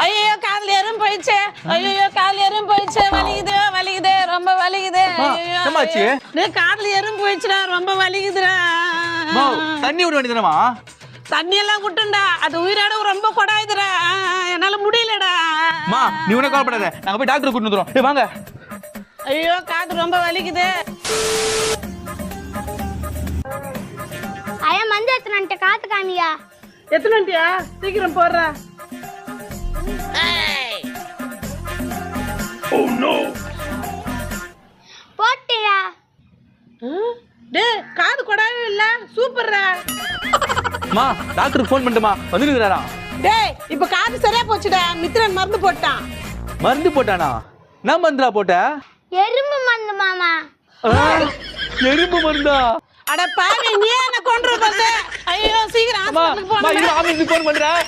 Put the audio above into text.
ஐயோ காதுல எறும்பு போயிடுச்சு. ஐயோ காதுல எறும்பு போயிடுச்சு. வலிக்குது வலிக்குது ரொம்ப வலிக்குது. என்னமாச்சு? டேய் காதுல எறும்பு போயிடுச்சுடா ரொம்ப வலிக்குதுடா. தண்ணி விட வேண்டியதுனமா? தண்ணி எல்லாம் விட்டுண்டா. அது உயிரோட ரொம்ப கொடாயுதுடா. என்னால முடியலடா. மா நீ உன கால் பண்ணாத. நாங்க போய் டாக்டர் கூட்டிட்டு வந்துறோம். டேய் வாங்க. ஐயோ காது ரொம்ப வலிக்குது. ஐயா மஞ்சள் எத்தனை காத்து காமியா? எத்தனைட்டியா? சீக்கிரம் போடுறா. போட்டியா? டேய் காது கொடாவே இல்ல. சூப்பர்ரா. மா டாக்டருக்கு ஃபோன் பண்ணிட்டுமா வந்துருக்காரா? டேய் இப்ப காது சரியா போச்சுடா. மித்ரன் மருந்து போட்டான். மருந்து போட்டானா? என்ன மருந்துடா போட்ட? எறும்பு மருந்து மாமா. எறும்பு மருந்தா? அட பாவி நீ என்ன கொன்று வந்து. ஐயோ சீக்கிரம் அம்மா ஹாஸ்பிடலுக்கு அம்மா போங்க. இது ஆம்புலன்ஸ் ஃபோன் பண்றேன்.